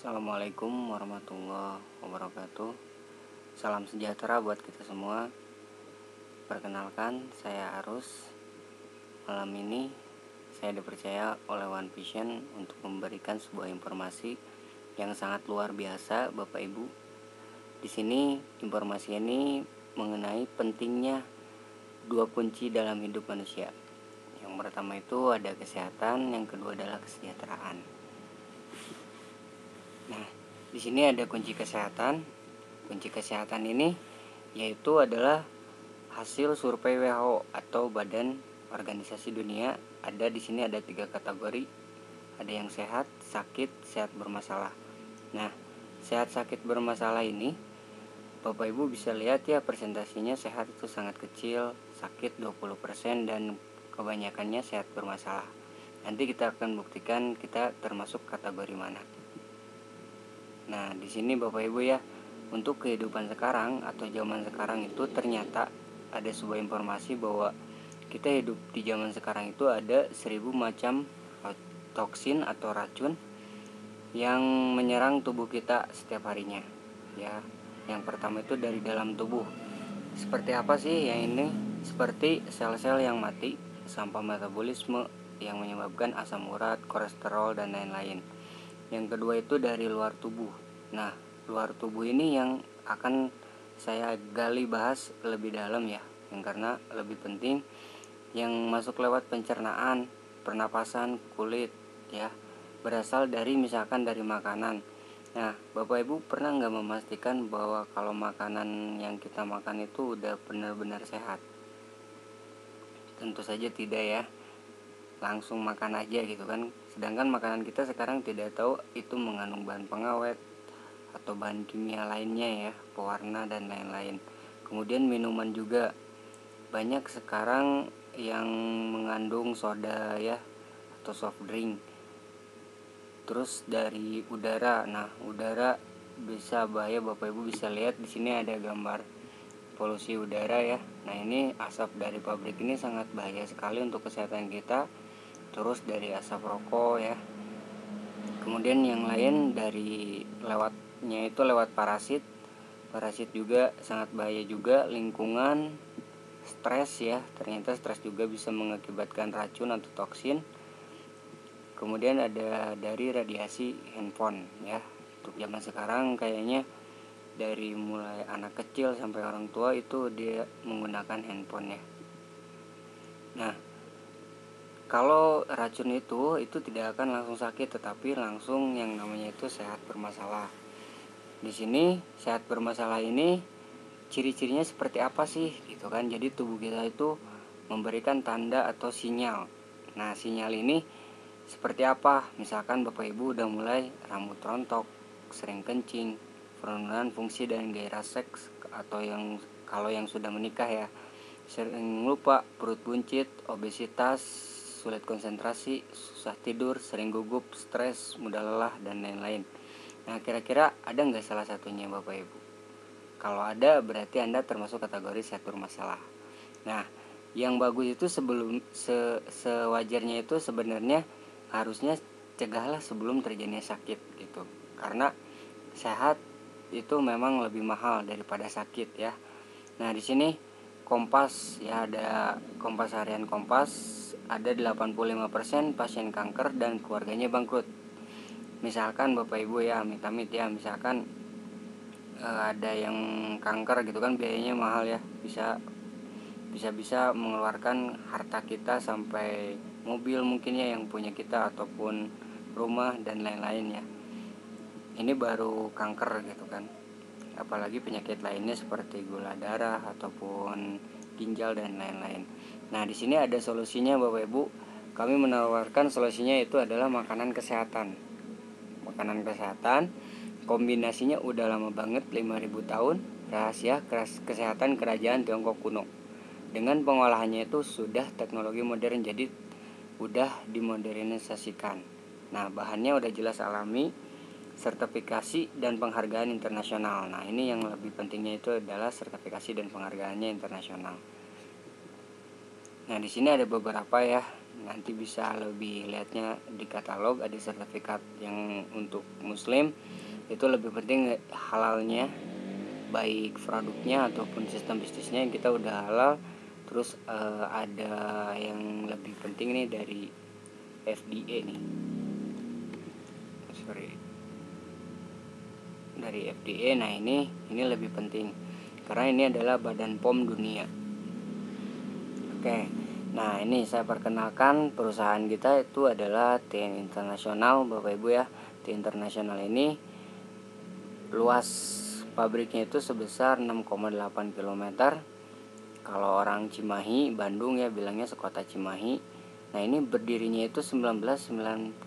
Assalamualaikum warahmatullahi wabarakatuh. Salam sejahtera buat kita semua. Perkenalkan, saya Arus. Malam ini saya dipercaya oleh One Vision untuk memberikan sebuah informasi yang sangat luar biasa, Bapak Ibu. Di sini informasi ini mengenai pentingnya dua kunci dalam hidup manusia. Yang pertama itu ada kesehatan, yang kedua adalah kesejahteraan. Nah, di sini ada kunci kesehatan. Kunci kesehatan ini yaitu adalah hasil survei WHO atau Badan Organisasi Dunia. Ada di sini ada 3 kategori. Ada yang sehat, sakit, sehat bermasalah. Nah, sehat sakit bermasalah ini Bapak Ibu bisa lihat ya, presentasinya sehat itu sangat kecil, sakit 20% dan kebanyakannya sehat bermasalah. Nanti kita akan buktikan kita termasuk kategori mana. Nah, di sini Bapak Ibu ya, untuk kehidupan sekarang atau zaman sekarang itu ternyata ada sebuah informasi bahwa kita hidup di zaman sekarang itu ada 1000 macam toksin atau racun yang menyerang tubuh kita setiap harinya. Ya, yang pertama itu dari dalam tubuh. Seperti apa sih yang ini? Seperti sel-sel yang mati, sampah metabolisme yang menyebabkan asam urat, kolesterol dan lain-lain. Yang kedua itu dari luar tubuh. Nah, luar tubuh ini yang akan saya gali bahas lebih dalam ya, yang karena lebih penting, yang masuk lewat pencernaan, pernapasan, kulit ya, berasal dari misalkan dari makanan. Nah, Bapak Ibu pernah nggak memastikan bahwa kalau makanan yang kita makan itu udah benar-benar sehat? Tentu saja tidak ya, langsung makan aja gitu kan. Sedangkan makanan kita sekarang tidak tahu itu mengandung bahan pengawet atau bahan kimia lainnya ya, pewarna dan lain-lain. Kemudian minuman juga banyak sekarang yang mengandung soda ya, atau soft drink. Terus dari udara. Nah, udara bisa bahaya, Bapak Ibu bisa lihat di sini ada gambar polusi udara ya. Nah, ini asap dari pabrik ini sangat bahaya sekali untuk kesehatan kita. Terus dari asap rokok ya. Kemudian yang lain dari lewatnya itu lewat parasit. Parasit juga sangat bahaya juga. Lingkungan, stres ya. Ternyata stres juga bisa mengakibatkan racun atau toksin. Kemudian ada dari radiasi handphone ya. Untuk zaman sekarang kayaknya dari mulai anak kecil sampai orang tua itu dia menggunakan handphone ya. Nah, kalau racun itu tidak akan langsung sakit, tetapi langsung yang namanya itu sehat bermasalah. Di sini sehat bermasalah ini ciri-cirinya seperti apa sih gitu kan. Jadi tubuh kita itu memberikan tanda atau sinyal. Nah, sinyal ini seperti apa? Misalkan Bapak Ibu udah mulai rambut rontok, sering kencing, penurunan fungsi dan gairah seks, atau yang kalau yang sudah menikah ya, sering lupa, perut buncit, obesitas, sulit konsentrasi, susah tidur, sering gugup, stres, mudah lelah dan lain-lain. Nah, kira-kira ada nggak salah satunya Bapak Ibu? Kalau ada, berarti Anda termasuk kategori sehat bermasalah. Nah, yang bagus itu sewajarnya itu sebenarnya harusnya cegahlah sebelum terjadinya sakit gitu. Karena sehat itu memang lebih mahal daripada sakit ya. Nah, di sini Kompas ya, ada Kompas harian Kompas, ada 85% pasien kanker dan keluarganya bangkrut. Misalkan Bapak Ibu ya, amit-amit ya, misalkan ada yang kanker gitu kan, biayanya mahal ya, bisa mengeluarkan harta kita sampai mobil mungkin ya yang punya kita, ataupun rumah dan lain-lain ya. Ini baru kanker gitu kan, apalagi penyakit lainnya seperti gula darah ataupun ginjal dan lain-lain. Nah, di sini ada solusinya Bapak Ibu. Kami menawarkan solusinya, itu adalah makanan kesehatan. Makanan kesehatan kombinasinya udah lama banget, 5000 tahun, rahasia kesehatan kerajaan Tiongkok kuno. Dengan pengolahannya itu sudah teknologi modern, jadi udah dimodernisasikan. Nah, bahannya udah jelas alami, sertifikasi dan penghargaan internasional. Nah, ini yang lebih pentingnya itu adalah sertifikasi dan penghargaannya internasional. Nah, di sini ada beberapa ya. Nanti bisa lebih lihatnya di katalog, ada sertifikat yang untuk muslim, itu lebih penting halalnya, baik produknya ataupun sistem bisnisnya kita udah halal. Terus ada yang lebih penting nih dari FDA nih, dari FDA. Nah ini lebih penting karena ini adalah Badan POM dunia. Oke, nah ini saya perkenalkan perusahaan kita itu adalah TN Internasional, Bapak Ibu ya. TN Internasional ini luas pabriknya itu sebesar 6,8 km. Kalau orang Cimahi, Bandung ya bilangnya sekota Cimahi. Nah ini berdirinya itu 1995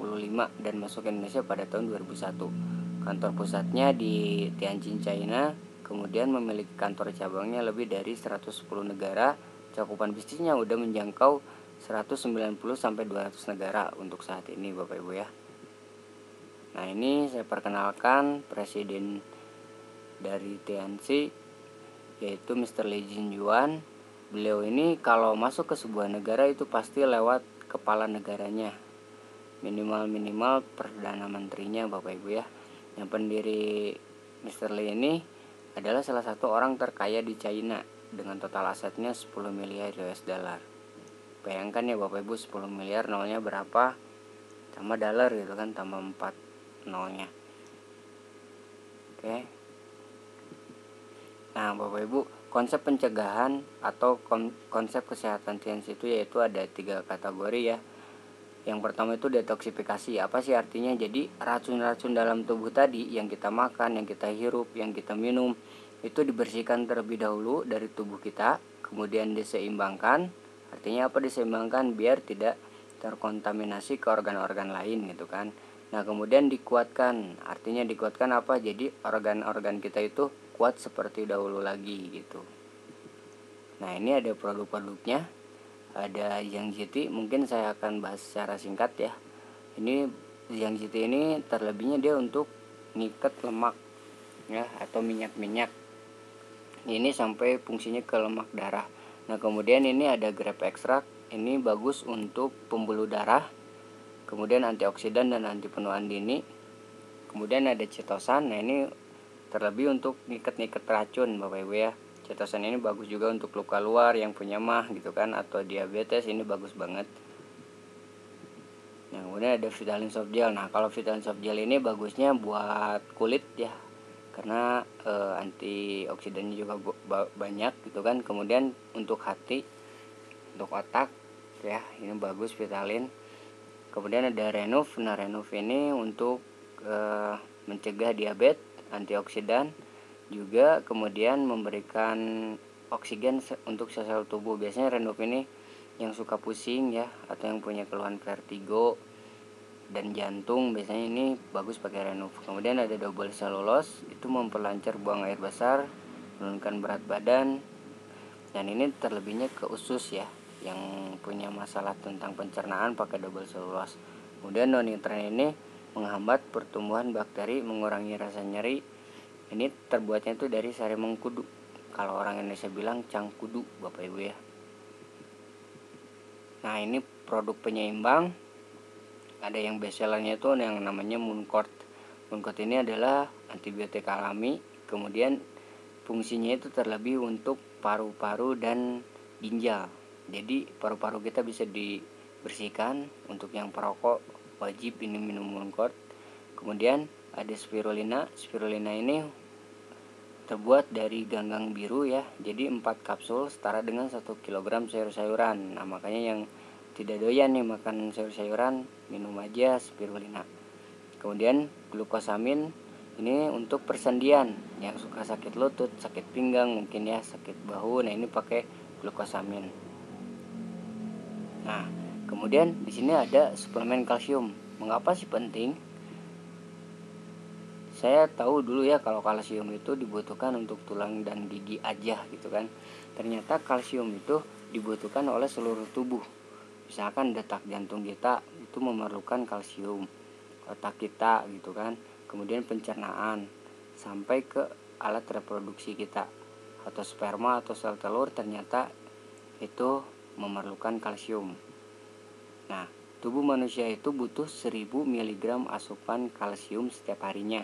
dan masuk ke Indonesia pada tahun 2001. Kantor pusatnya di Tianjin, China. Kemudian memiliki kantor cabangnya lebih dari 110 negara. Cakupan bisnisnya udah menjangkau 190 sampai 200 negara untuk saat ini Bapak Ibu ya. Nah ini saya perkenalkan presiden dari TNC, yaitu Mr. Lee Jin Yuan. Beliau ini kalau masuk ke sebuah negara itu pasti lewat kepala negaranya, minimal perdana menterinya Bapak Ibu ya. Yang pendiri Mr. Lee ini adalah salah satu orang terkaya di China dengan total asetnya 10 miliar US dollar. Bayangkan ya Bapak Ibu, 10 miliar nolnya berapa, tambah dolar gitu kan, tambah 4 nolnya. Oke. Nah Bapak Ibu, konsep pencegahan atau konsep kesehatan TNC itu yaitu ada 3 kategori ya. Yang pertama itu detoksifikasi. Apa sih artinya? Jadi racun-racun dalam tubuh tadi yang kita makan, yang kita hirup, yang kita minum itu dibersihkan terlebih dahulu dari tubuh kita, kemudian diseimbangkan. Artinya apa diseimbangkan? Biar tidak terkontaminasi ke organ-organ lain gitu kan. Nah kemudian dikuatkan. Artinya dikuatkan apa? Jadi organ-organ kita itu kuat seperti dahulu lagi gitu. Nah ini ada produk-produknya. Ada Yang GT, mungkin saya akan bahas secara singkat ya. Ini Yang GT ini terlebihnya dia untuk ngikat lemak ya atau minyak-minyak. Ini sampai fungsinya ke lemak darah. Nah kemudian ini ada grape extract, ini bagus untuk pembuluh darah, kemudian antioksidan dan anti penuaan dini. Kemudian ada chitosan, nah ini terlebih untuk ngikat-ngikat racun Bapak Ibu ya. Chitosan ini bagus juga untuk luka luar yang punya mah gitu kan, atau diabetes, ini bagus banget. Nah kemudian ada Vitamin Soft Gel. Nah kalau Vitamin Soft Gel ini bagusnya buat kulit ya, karena antioksidannya juga banyak gitu kan. Kemudian untuk hati, untuk otak ya, ini bagus Vitalin. Kemudian ada Renov. Nah Renov ini untuk mencegah diabetes, antioksidan juga, kemudian memberikan oksigen untuk sel-sel tubuh. Biasanya Renov ini yang suka pusing ya, atau yang punya keluhan vertigo dan jantung, biasanya ini bagus pakai Renov. Kemudian ada double cellulose, itu memperlancar buang air besar, menurunkan berat badan, dan ini terlebihnya ke usus ya, yang punya masalah tentang pencernaan pakai double cellulose. Kemudian non-nitrat ini menghambat pertumbuhan bakteri, mengurangi rasa nyeri. Ini terbuatnya itu dari sari mengkudu, kalau orang Indonesia bilang cangkudu Bapak Ibu ya. Nah ini produk penyeimbang. Ada yang best sellernya itu yang namanya Mooncort. Mooncort ini adalah antibiotik alami. Kemudian fungsinya itu terlebih untuk paru-paru dan ginjal. Jadi paru-paru kita bisa dibersihkan. Untuk yang perokok wajib ini minum Mooncort. Kemudian ada spirulina. Spirulina ini terbuat dari ganggang biru ya. Jadi 4 kapsul setara dengan 1 kg sayur-sayuran. Nah makanya yang tidak doyan nih makan sayur-sayuran, minum aja spirulina. Kemudian glukosamin ini untuk persendian, yang suka sakit lutut, sakit pinggang mungkin ya, sakit bahu. Nah ini pakai glukosamin. Nah kemudian di sini ada suplemen kalsium. Mengapa sih penting? Saya tahu dulu ya kalau kalsium itu dibutuhkan untuk tulang dan gigi aja gitu kan. Ternyata kalsium itu dibutuhkan oleh seluruh tubuh. Misalkan detak jantung kita itu memerlukan kalsium, otak kita gitu kan, kemudian pencernaan, sampai ke alat reproduksi kita atau sperma atau sel telur, ternyata itu memerlukan kalsium. Nah tubuh manusia itu butuh 1000 mg asupan kalsium setiap harinya.